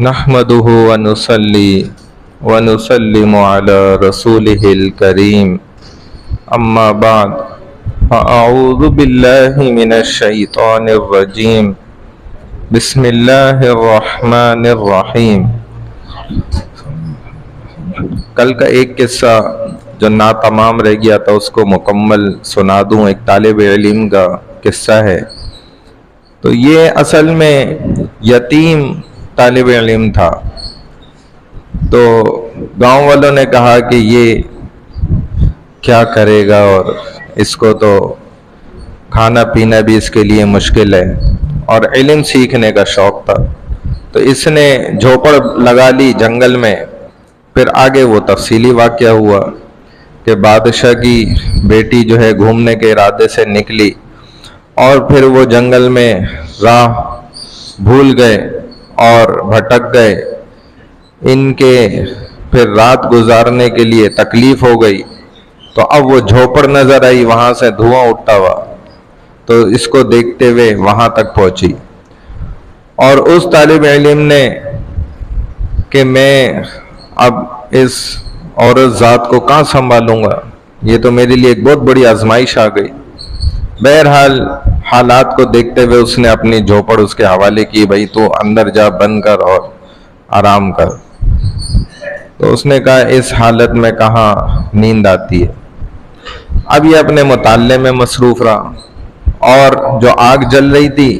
نحمده ونصلي ونسلم على رسوله الكريم اما بعد فاعوذ بالله من الشیطان الرجیم بسم اللہ الرحمن الرحیم۔ کل کا ایک قصہ جو ناتمام رہ گیا تھا اس کو مکمل سنا دوں۔ ایک طالب علم کا قصہ ہے۔ تو یہ اصل میں یتیم طالب علم تھا، تو گاؤں والوں نے کہا کہ یہ کیا کرے گا، اور اس کو تو کھانا پینا بھی اس کے لیے مشکل ہے، اور علم سیکھنے کا شوق تھا، تو اس نے جھوپڑ لگا لی جنگل میں۔ پھر آگے وہ تفصیلی واقعہ ہوا کہ بادشاہ کی بیٹی جو ہے گھومنے کے ارادے سے نکلی، اور پھر وہ جنگل میں راہ بھول گئے اور بھٹک گئے۔ ان کے پھر رات گزارنے کے لیے تکلیف ہو گئی، تو اب وہ جھوپڑ نظر آئی، وہاں سے دھواں اٹھتا ہوا، تو اس کو دیکھتے ہوئے وہاں تک پہنچی، اور اس طالب علم نے کہ میں اب اس عورت ذات کو کہاں سنبھالوں گا، یہ تو میرے لیے ایک بہت بڑی آزمائش آ گئی۔ بہرحال حالات کو دیکھتے ہوئے اس نے اپنی جھوپڑ اس کے حوالے کی، بھائی تو اندر جا، بند کر اور آرام کر۔ تو اس نے کہا اس حالت میں کہاں نیند آتی ہے۔ اب یہ اپنے مطالعے میں مصروف رہا، اور جو آگ جل رہی تھی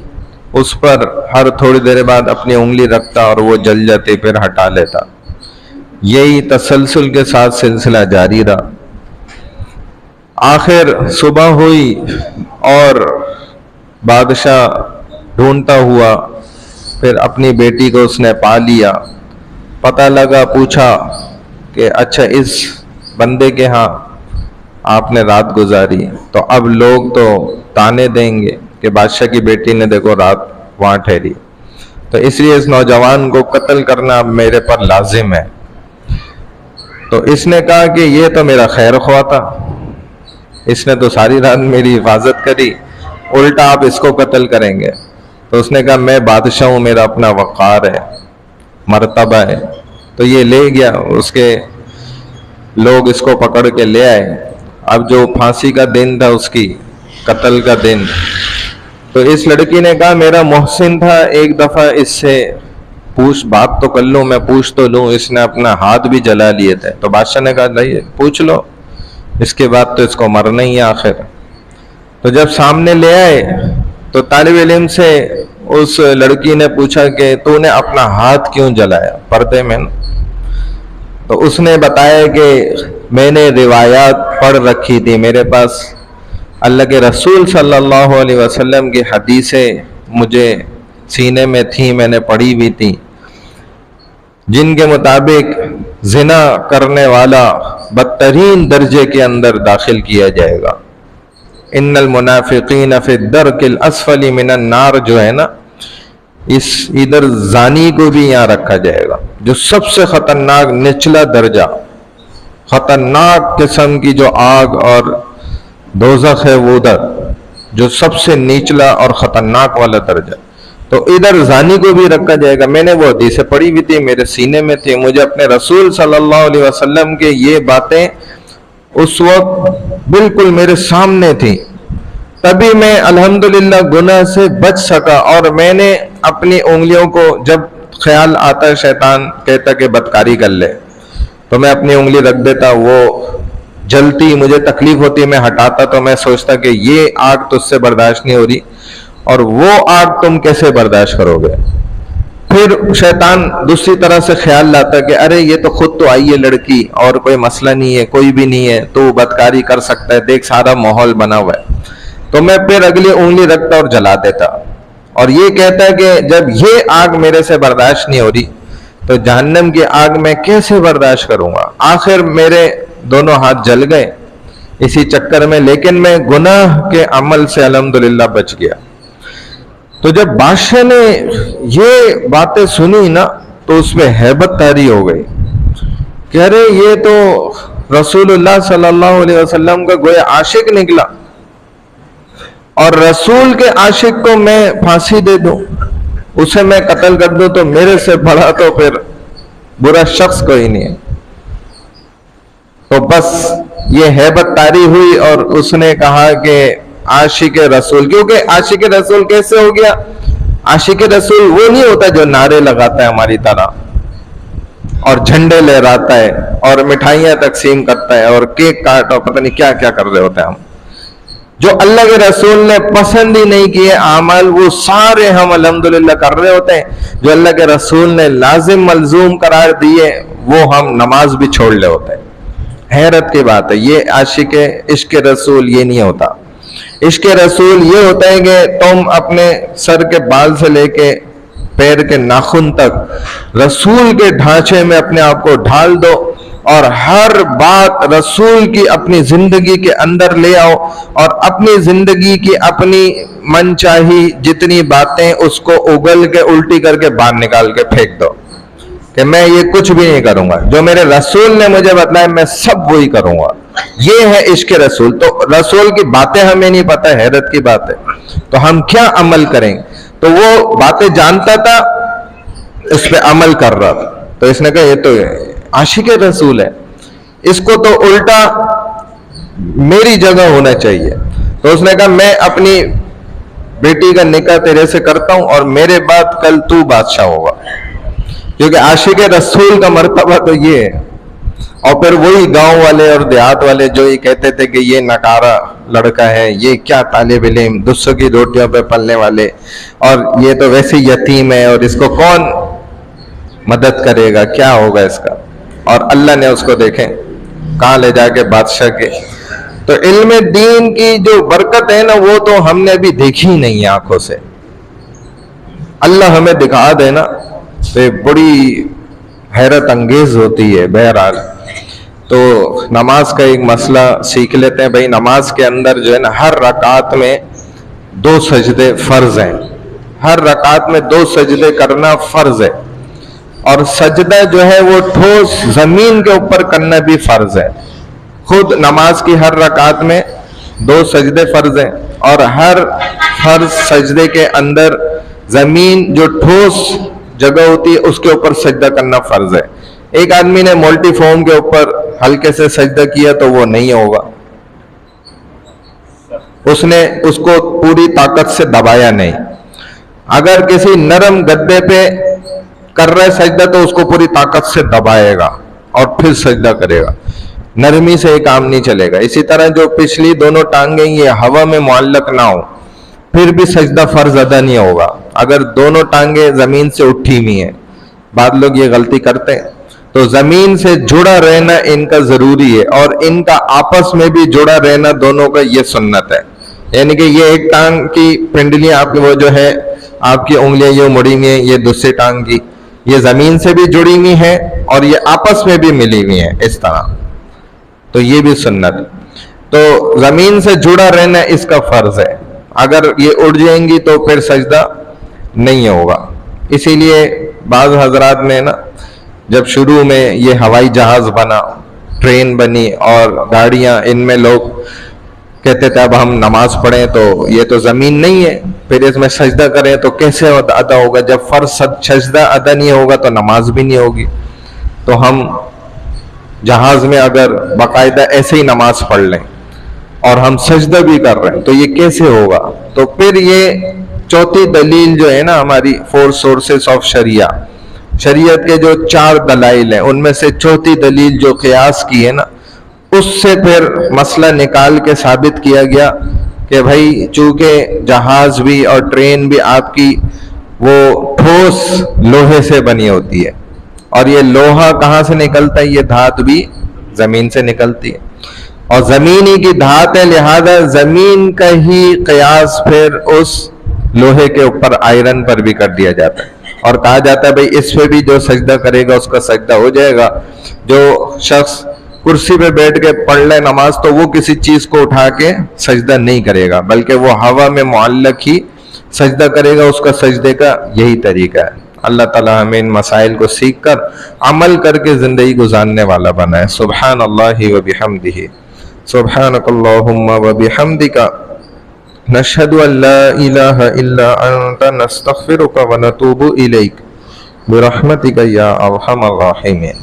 اس پر ہر تھوڑی دیر بعد اپنی انگلی رکھتا اور وہ جل جاتی، پھر ہٹا لیتا۔ یہی تسلسل کے ساتھ سلسلہ جاری رہا۔ آخر صبح ہوئی اور بادشاہ ڈھونڈتا ہوا پھر اپنی بیٹی کو اس نے پا لیا۔ پتہ لگا، پوچھا کہ اچھا اس بندے کے ہاں آپ نے رات گزاری، تو اب لوگ تو تانے دیں گے کہ بادشاہ کی بیٹی نے دیکھو رات وہاں ٹھہری، تو اس لیے اس نوجوان کو قتل کرنا اب میرے پر لازم ہے۔ تو اس نے کہا کہ یہ تو میرا خیر خواہ تھا، اس نے تو ساری رات میری حفاظت کری، الٹا آپ اس کو قتل کریں گے۔ تو اس نے کہا میں بادشاہ ہوں، میرا اپنا وقار ہے، مرتبہ ہے۔ تو یہ لے گیا، اس کے لوگ اس کو پکڑ کے لے آئے۔ اب جو پھانسی کا دن تھا، اس کی قتل کا دن، تو اس لڑکی نے کہا میرا محسن تھا، ایک دفعہ اس سے پوچھ بات تو کر لوں، میں پوچھ تو لوں، اس نے اپنا ہاتھ بھی جلا لیے تھے۔ تو بادشاہ نے کہا نہیں پوچھ لو، اس کے بعد تو اس کو مرنا ہی ہے آخر۔ تو جب سامنے لے آئے تو طالب علم سے اس لڑکی نے پوچھا کہ تو نے اپنا ہاتھ کیوں جلایا پردے میں؟ تو اس نے بتایا کہ میں نے روایات پڑھ رکھی تھی، میرے پاس اللہ کے رسول صلی اللہ علیہ وسلم کی حدیثیں مجھے سینے میں تھیں، میں نے پڑھی ہوئی تھی، جن کے مطابق زنا کرنے والا بدترین درجے کے اندر داخل کیا جائے گا۔ ان المنافقین فی الدرک الاسفل من النار جو ہے نا، اس ادھر زانی کو بھی یہاں رکھا جائے گا، جو سب سے خطرناک نچلا درجہ، خطرناک قسم کی جو آگ اور دوزخ ہے، وہ ادھر جو سب سے نیچلا اور خطرناک والا درجہ، تو ادھر زانی کو بھی رکھا جائے گا۔ میں نے وہ حدیثیں پڑھی ہوئی تھی، میرے سینے میں تھی، مجھے اپنے رسول صلی اللہ علیہ وسلم کے یہ باتیں اس وقت بالکل میرے سامنے تھی، تبھی میں الحمدللہ گناہ سے بچ سکا۔ اور میں نے اپنی انگلیوں کو، جب خیال آتا ہے شیطان کہتا کہ بدکاری کر لے، تو میں اپنی انگلی رکھ دیتا، وہ جلتی، مجھے تکلیف ہوتی، میں ہٹاتا، تو میں سوچتا کہ یہ آگ تجھ سے برداشت نہیں ہو رہی، اور وہ آگ تم کیسے برداشت کرو گے۔ پھر شیطان دوسری طرح سے خیال لاتا کہ ارے یہ تو خود تو آئی ہے لڑکی، اور کوئی مسئلہ نہیں ہے، کوئی بھی نہیں ہے، تو بدکاری کر سکتا ہے، دیکھ سارا ماحول بنا ہوا ہے، تو میں پھر اگلی انگلی رکھتا اور جلا دیتا، اور یہ کہتا ہے کہ جب یہ آگ میرے سے برداشت نہیں ہو رہی تو جہنم کی آگ میں کیسے برداشت کروں گا۔ آخر میرے دونوں ہاتھ جل گئے اسی چکر میں، لیکن میں گناہ کے عمل سے الحمدللہ بچ گیا۔ تو جب بادشاہ نے یہ باتیں سنی نا، تو اس میں ہیبت طاری ہو گئی کہ ارے یہ تو رسول اللہ صلی اللہ علیہ وسلم کا گویا عاشق نکلا، اور رسول کے عاشق کو میں پھانسی دے دوں، اسے میں قتل کر دوں تو میرے سے بڑا تو پھر برا شخص کوئی نہیں ہے. تو بس یہ ہیبت طاری ہوئی اور اس نے کہا کہ عاشق رسول. کیونکہ عاشق رسول کیسے ہو گیا؟ عاشق رسول وہ نہیں ہوتا جو نعرے لگاتا ہے ہماری طرح اور جھنڈے لہراتا ہے اور مٹھائیاں تقسیم کرتا ہے اور کیک کاٹ اور پتہ نہیں کیا کیا کر رہے ہوتے ہیں. ہم جو اللہ کے رسول نے پسند ہی نہیں کیے اعمال وہ سارے ہم الحمدللہ کر رہے ہوتے ہیں. جو اللہ کے رسول نے لازم ملزوم قرار دیے وہ ہم نماز بھی چھوڑ لے ہوتے ہیں. حیرت کی بات ہے. یہ عاشق عشق رسول یہ نہیں ہوتا. عشق رسول یہ ہوتا ہے کہ تم اپنے سر کے بال سے لے کے پیر کے ناخن تک رسول کے ڈھانچے میں اپنے آپ کو ڈھال دو اور ہر بات رسول کی اپنی زندگی کے اندر لے آؤ اور اپنی زندگی کی اپنی من چاہی جتنی باتیں اس کو اگل کے الٹی کر کے باہر نکال کے پھینک دو کہ میں یہ کچھ بھی نہیں کروں گا. جو میرے رسول نے مجھے بتلایا میں سب وہی کروں گا. یہ ہے عشق رسول. تو رسول کی باتیں ہمیں نہیں پتہ. حیرت کی بات ہے. تو ہم کیا عمل کریں؟ تو وہ باتیں جانتا تھا اس پہ عمل کر رہا تھا. تو اس نے کہا یہ تو عاشق رسول ہے, اس کو تو الٹا میری جگہ ہونا چاہیے. تو اس نے کہا میں اپنی بیٹی کا نکاح تیرے سے کرتا ہوں اور میرے بعد کل تو بادشاہ ہوگا. کیونکہ عاشق رسول کا مرتبہ تو یہ ہے. اور پھر وہی گاؤں والے اور دیہات والے جو یہ کہتے تھے کہ یہ نکارا لڑکا ہے, یہ کیا طالب علم, دوسروں کی روٹیوں پہ پلنے والے, اور یہ تو ویسے یتیم ہے اور اس کو کون مدد کرے گا, کیا ہوگا اس کا. اور اللہ نے اس کو دیکھیں کہاں لے جا کے بادشاہ کے. تو علم دین کی جو برکت ہے نا وہ تو ہم نے ابھی دیکھی ہی نہیں آنکھوں سے. اللہ ہمیں دکھا دے نا تو بڑی حیرت انگیز ہوتی ہے. بہرحال تو نماز کا ایک مسئلہ سیکھ لیتے ہیں. بھائی نماز کے اندر جو ہے نا ہر رکعت میں 2 سجدے فرض ہیں. ہر رکعت میں 2 سجدے کرنا فرض ہے. اور سجدہ جو ہے وہ ٹھوس زمین کے اوپر کرنا بھی فرض ہے. خود نماز کی ہر رکعت میں 2 سجدے فرض ہیں اور ہر فرض سجدے کے اندر زمین جو ٹھوس جگہ ہوتی ہے اس کے اوپر سجدہ کرنا فرض ہے. ایک آدمی نے مولٹی فارم کے اوپر ہلکے سے سجدہ کیا تو وہ نہیں ہوگا. اس نے اس کو پوری طاقت سے دبایا نہیں. اگر کسی نرم گدے پہ کر رہا ہے سجدہ تو اس کو پوری طاقت سے دبائے گا اور پھر سجدہ کرے گا. نرمی سے یہ کام نہیں چلے گا. اسی طرح جو پچھلی دونوں ٹانگیں یہ ہوا میں معلق نہ ہو پھر بھی سجدہ فرض ادا نہیں ہوگا اگر دونوں ٹانگیں زمین سے اٹھی ہوئی ہیں. بعض لوگ یہ غلطی کرتے ہیں. تو زمین سے جڑا رہنا ان کا ضروری ہے اور ان کا آپس میں بھی جڑا رہنا دونوں کا یہ سنت ہے. یعنی کہ یہ ایک ٹانگ کی پنڈلی آپ کی وہ جو ہے آپ کی انگلیاں یہ مڑی ہوئی ہیں, یہ دوسری ٹانگ کی یہ زمین سے بھی جڑی ہوئی ہیں اور یہ آپس میں بھی ملی ہوئی ہیں اس طرح. تو یہ بھی سنت. تو زمین سے جڑا رہنا اس کا فرض ہے. اگر یہ اڑ جائیں گی تو پھر سجدہ نہیں ہوگا. اسی لیے بعض حضرات میں نا جب شروع میں یہ ہوائی جہاز بنا, ٹرین بنی اور گاڑیاں, ان میں لوگ کہتے تھے اب ہم نماز پڑھیں تو یہ تو زمین نہیں ہے, پھر اس میں سجدہ کریں تو کیسے ادا ہوگا. جب فرض سجدہ ادا نہیں ہوگا تو نماز بھی نہیں ہوگی. تو ہم جہاز میں اگر باقاعدہ ایسے ہی نماز پڑھ لیں اور ہم سجدہ بھی کر رہے ہیں تو یہ کیسے ہوگا. تو پھر یہ چوتھی دلیل جو ہے نا ہماری 4 سورسز آف شریعہ, شریعت کے جو 4 دلائل ہیں ان میں سے چوتھی دلیل جو قیاس کی ہے نا اس سے پھر مسئلہ نکال کے ثابت کیا گیا کہ بھائی چونکہ جہاز بھی اور ٹرین بھی آپ کی وہ ٹھوس لوہے سے بنی ہوتی ہے اور یہ لوہا کہاں سے نکلتا ہے, یہ دھات بھی زمین سے نکلتی ہے اور زمین ہی کی دھات ہے, لہذا زمین کا ہی قیاس پھر اس لوہے کے اوپر آئرن پر بھی کر دیا جاتا ہے اور کہا جاتا ہے بھائی اس پہ بھی جو سجدہ کرے گا اس کا سجدہ ہو جائے گا. جو شخص کرسی پہ بیٹھ کے پڑھ لے نماز تو وہ کسی چیز کو اٹھا کے سجدہ نہیں کرے گا بلکہ وہ ہوا میں معلق ہی سجدہ کرے گا. اس کا سجدے کا یہی طریقہ ہے. اللہ تعالی ہمیں ان مسائل کو سیکھ کر عمل کر کے زندگی گزارنے والا بنائے. سبحان اللہ و بحمدہ, سبحانک اللہم و بحمدک, نشهد أن لا إله إلا أنت نستغفرك ونتوب إليك برحمتك يا أرحم الراحمين.